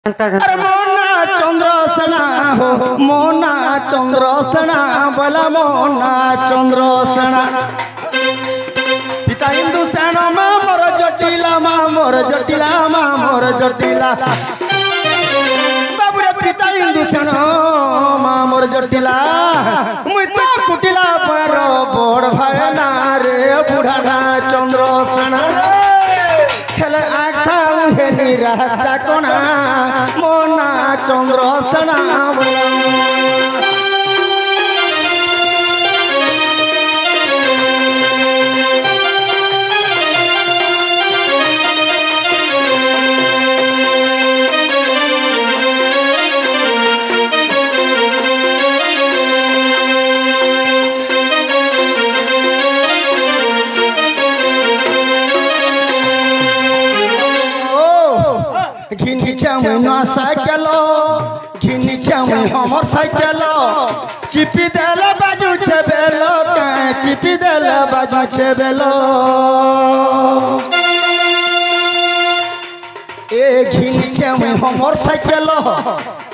अरे मोना चंद्रसेना हो मोना चंद्रसेना बोला मोना चंद्रसेना पिता हिंदू सेना माँ मोर जटिला माँ मोर जटिला माँ मोर जटिला बाबूरे पिता हिंदू सेना माँ मोर जटिला मुई तो कुटिला पर बड़ भाईना रे बुढ़ाना चंद्रसेना खेले आखा उहेनी रहता कोना मोना चंद्रसेना बोला साइकेलो घिनी चाऊ हमर साइकेलो चिपी देला बाजू छे बेलो चिपी देला बाजू छे बेलो ए घिनी चाऊ हमर साइकेलो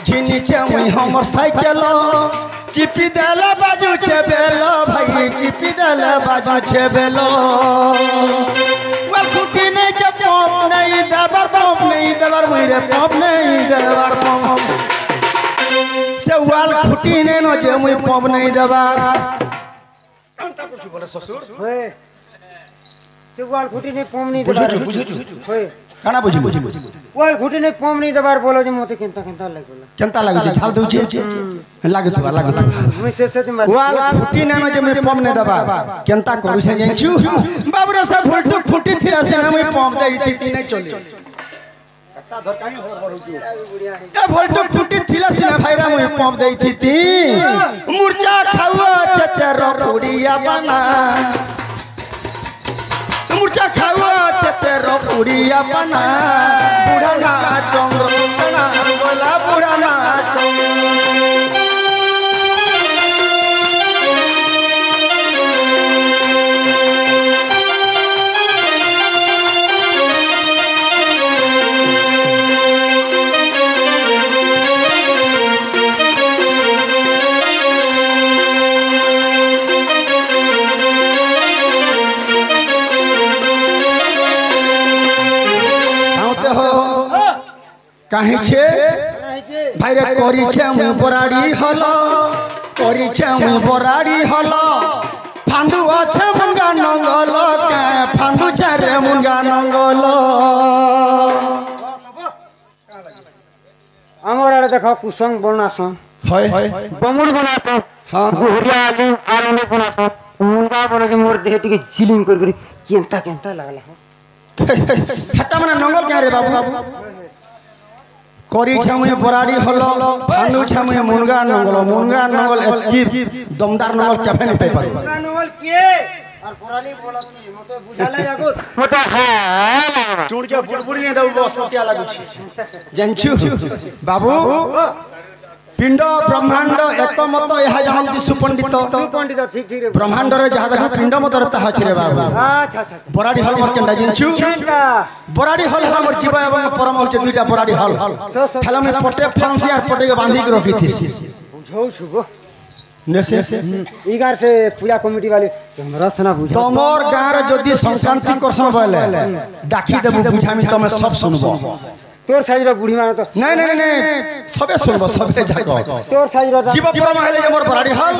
घिनी चाऊ हमर साइकेलो चिपी देला बाजू छे बेलो भाई चिपी देला बाजू छे बेलो फुटी नहीं के पंप नहीं देवर मेरे पंप नहीं देवर पंप से वाल फुटी नहीं नो जे मुई पंप नहीं देवर अंता कुछ बोले ससुर होए से वाल फुटी नहीं पंप नहीं देवर होए काना बुझी वाल फुटी नहीं पंप नहीं देवर बोलो जे मते केनता लागो जे छाल दउ जे लागो तो मुई से वाल फुटी नहीं नो जे मुई पंप नहीं देवर केनता करू से जेंचू बाबूरा से फुलटू फुटी थिरा से मुई पंप देई थी नहीं चली कट्टा धर काई हो रुजू ए फुलटू फुटी थिला से भाईरा मुई पंप देई थी मुर्चा खावा चचर पुड़िया बना मुर्चा खावा चचर पुड़िया बना बुढ़ाना चंद्रसेना बोला बुढ़ाना कहीं छे भाई रे करी छे मुई बराड़ी हलो करी छे मुई बराड़ी हलो फांदू अच्छे मुंगा नंगल के फांदू छे रे मुंगा नंगल हमर आड़े देखो कुसंग बनासन होय बमुड़ बनासन हां गुहरिया आलू आलू बनासन मुंगा बने के मोर देह टिके चिलिंग कर केनता लागला हटा मने नंगल क्या रे बाबू करी छमुए बराड़ी हलो फांदू छमुए मुनगा नंगल एतकी दमदार नंगल केफे नहीं पाई पारी मुनगा नंगल के और बराड़ी बोलती मते बुझाले जागो मते हा चूड़ के बुड़बुड़ी ने दउ बस क्या लागु छी जानछु बाबू पिंड ब्रह्मांड एक मत यहा जानती सुपंडित ठीक रे ब्रह्मांड रे जहा देखा पिंड मत रहता है रे बाबू अच्छा बराड़ी हल मर केंडा जानछु बराड़ी हल हमर जीव एवं परम होचे दुईटा बराड़ी हल खाला में पटे फांसी और पटे के बांधी के रखी थी बुझौ छुगो नेसे इगार से पूजा कमेटी वाले हमरा सना बुझा तमोर गां रे जदी संक्रांति करसन बोले डाकी देबु बुझामी तमे सब सुनबो तोर साइज रो बुढ़ी माने तो नहीं सबे सुनबो सबे जाको तोर साइज रो जीव परम हेले जे मोर बराड़ी हल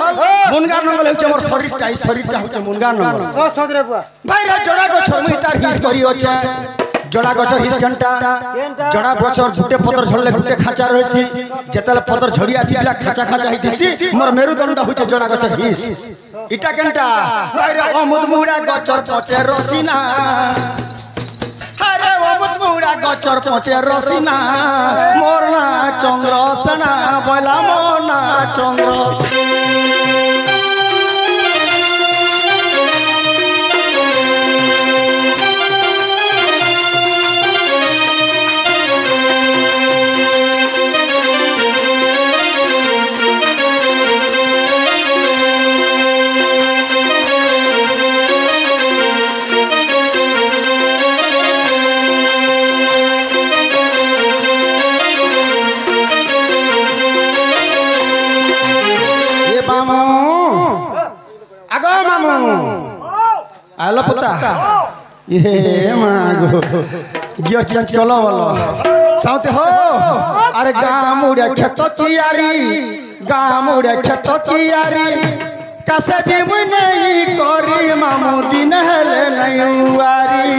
मुनगा नंगल होचे मोर शरीरटा होचे मुनगा नंगल सदरे बुआ भाई रे जोड़ा को छरमुई तार हिस करी होचे जोड़ा गछर हिस घंटा जोड़ा गछर गुटे पतर झड़ले गुटे खाचा रहसी जेतले पतर झड़ी आसीला खाचा हितिसी मोर मेरुदंड होचे जोड़ा गछर हिस इटा घंटा भाई रे अमुद मुड़ा गछर पचे रसीना अरे अमुद मुड़ा गछर पचे रसीना मोरना चंद्रसेना बोला मोना चंद्र कलकत्ता ये मागो गियर चेंज कलो बोलो साउते हो अरे गाम उड़े खेत कियारी गाम उड़े खेत कियारी कसे भी मुई नहीं करी मामू दिन हेले नहीं उआरी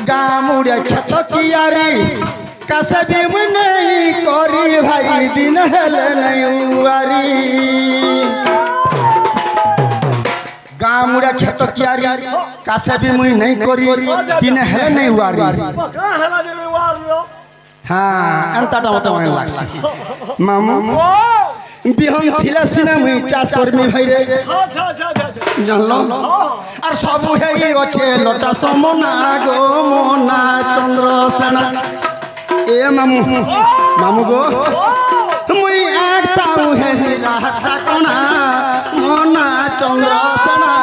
गाम उड़े खेत कियारी कसे भी मुई नहीं करी भाई दिन हेले नहीं उआरी गाम उड़े खेत कियारी कसे भी मुई नहीं करी दिन हेले नहीं उआरी हाँ एंताटा मत मन लागसी मामू बिहन थिला सिना मुई चाष करमी भाई रे जानलो और सब हेई अछे लटा समना गो मोना चंद्रसेना ए मामू मामू गो मुई एकता हे राहता कोना मोना चंद्रसेना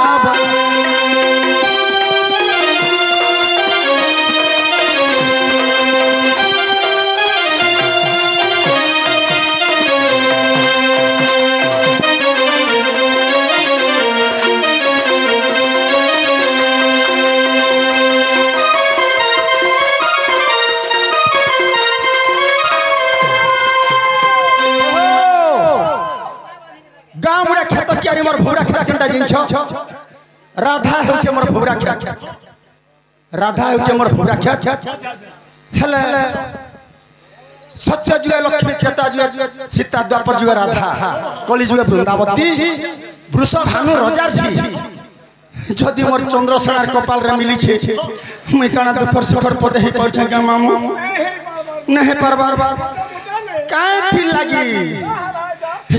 मोर भौरा खेत केनटा जिंछ राधा होचे मोर भौरा खेत राधा होचे मोर भौरा खेत हेले सत्य जुए लक्ष्मी खेता जुए सीता द्वापर जुए राधा कली जुए वृंदावती वृष भानु रजार छी जदि मोर चंद्रसेनार कपाल रे मिली छे मुई काना दुखर सुखर पदे ही पड़ छका मामू नहीं परबार काहे थी लगी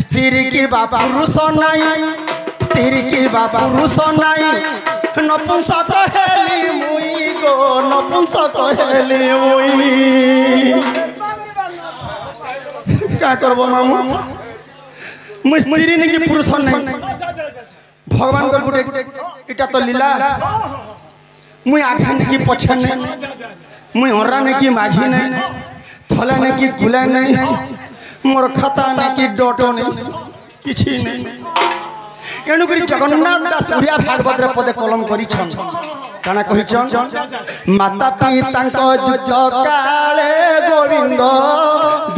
स्त्री की बाबा पुरुष नहीं स्त्री की बाबा पुरुष नहीं नपुंसक हेली मुई गो नपुंसक हेली मुई क्या करबो मामू मुई स्त्री नहीं की पुरुष नहीं भगवान को गुटे इटा तो लीला मुई आगे नहीं की पछे नहीं मुई हरा नहीं की माझी नहीं थला नहीं की गुला नहीं मोर खाता नहीं कि डटो नहीं किछि नहीं एणुकरी जगन्नाथ दास उड़िया भागवत रे पदे कलम करिछन काना कहिछन माता पिता युद्ध काले गोविंद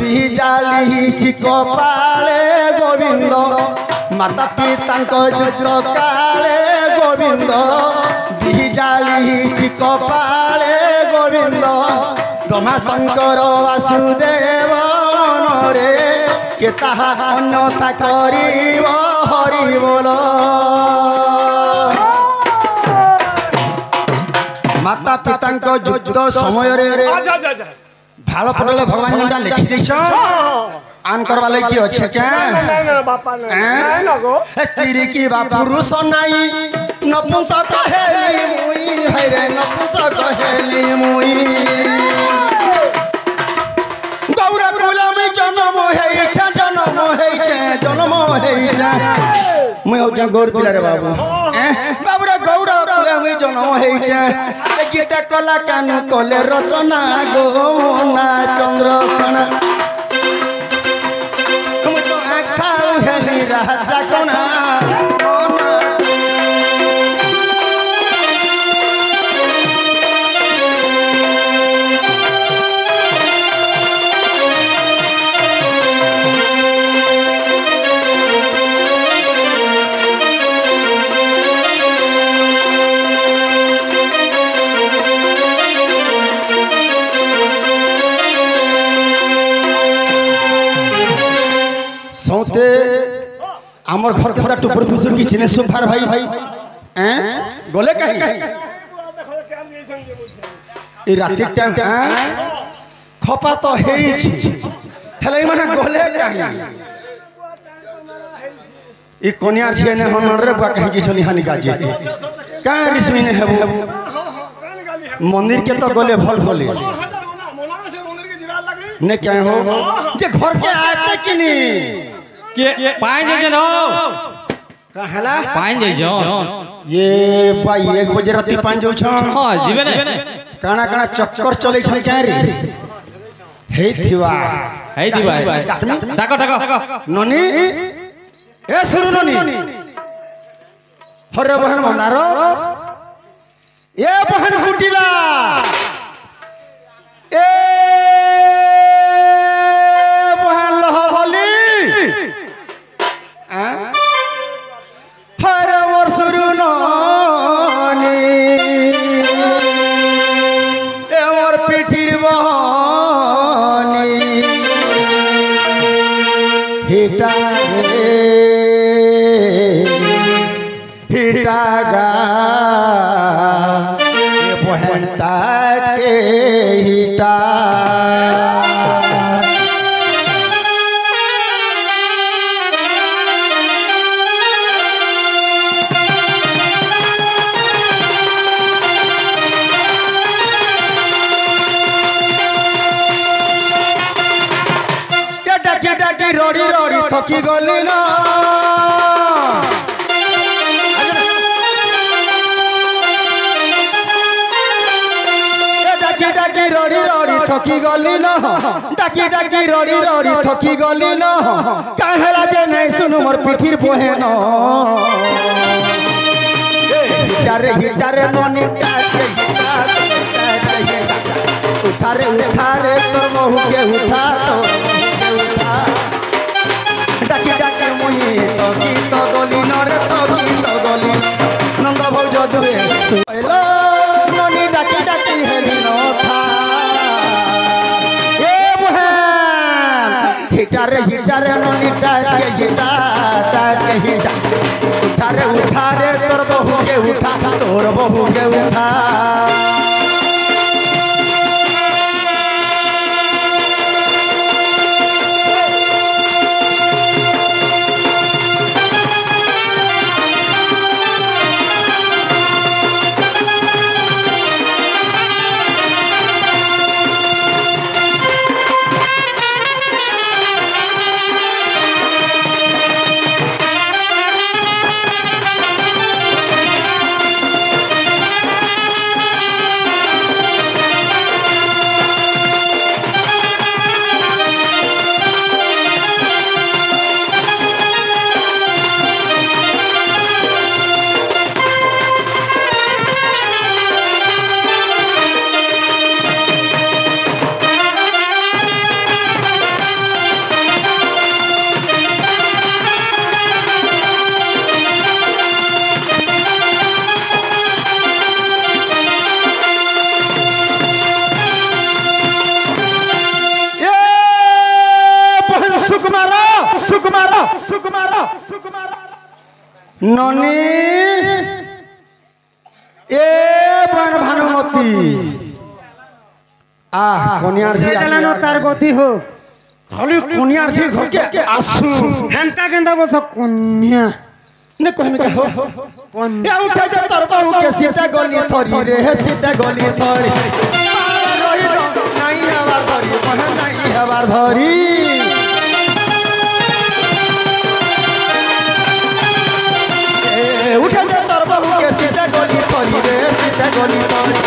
बिजाली छि कपाले गोविंद माता पिता युद्ध काले गोविंद बिजाली छि कपाले गोविंद ब्रह्मा शंकर वासुदेव रे के ताहा अन्यथा करिब हरि बोल माता पिता युद्ध समय भाल पटल भगवान जेटा लिखि देछ आन करवा लगी कि अच्छे क्या स्त्री की बापा पुरुष नहीं नपुंसक हेली मुई है रे नपुंसक हेली मुई गौरा कुला में जन्म है मुई हो गौर पिला रे बाबू बाबूरा गौरा कुला में जन्म है गीत कला कानु कले रचना गो ना चंद्रसेना तुम तो आखा हेली राजा कोना सौते आमर घर के टुपुर फुसुर की चिने सुफार भाई गले कहीं ए राति टाइम खपा तो हेई छी हेले माने गले कहीं ई कोनियार छिए ने हमर रे बा कहीं की छली हानि गाजे का रिश्मी ने हेबू मंदिर के तो गले भल भले ने क्या हो जे घर के आते कि नहीं के पाइन जे जनो कहला पाइन जे जन ये भाई 1 बजे राति पाइन जो छ हां जीवे ने काना काना चक्कर चले छ क्या रे हे थिवा डाको ननी ए सुनु ननी हरे बहन मंदारो ए बहन कुटिला ए बहन लहबली हरे मोर सुरुनी ए मोर पिठिर बहनी हिटा रे हिटागा ये बहनटा के हिटा डाकी डाकी रोड़ी रोड़ी थकी गली ना डाकी रोड़ी रोड़ी थकी गली न डाकी डाकी रोड़ी रोड़ी थकी गली न काहेला जे नहीं सुनु मोर पिठिर बहन हिटारे हिटारे ननी टाके उठारे उठारे तोर बहु के उठा तो उठा डाकी डाकी मुई थकी तो गली न रे थकी तो गली नंद भौज दुरे सुइलो ननी डाकी डाकी हेली न हिटारे हिटारे ननी टाटे हिटा टाटे हिटा उठारे उठारे तोर बहू के उठा तोर बहू के उठा ननी ए बन भानुमती आह कोनियार जी জানানো তার গতি হোক खाली कोनियार जी घर के आसू হেনকা কেন্দা বলছো কন্যা ने कोई में हो ए उठे जा तोर बहू के सीता गली थरी रे सीता गली थरी रही दो नहीं हवार धरी बहन नहीं हवार धरी उठे जा तोर बहू के सीता गली थरी रे सीता गली थरी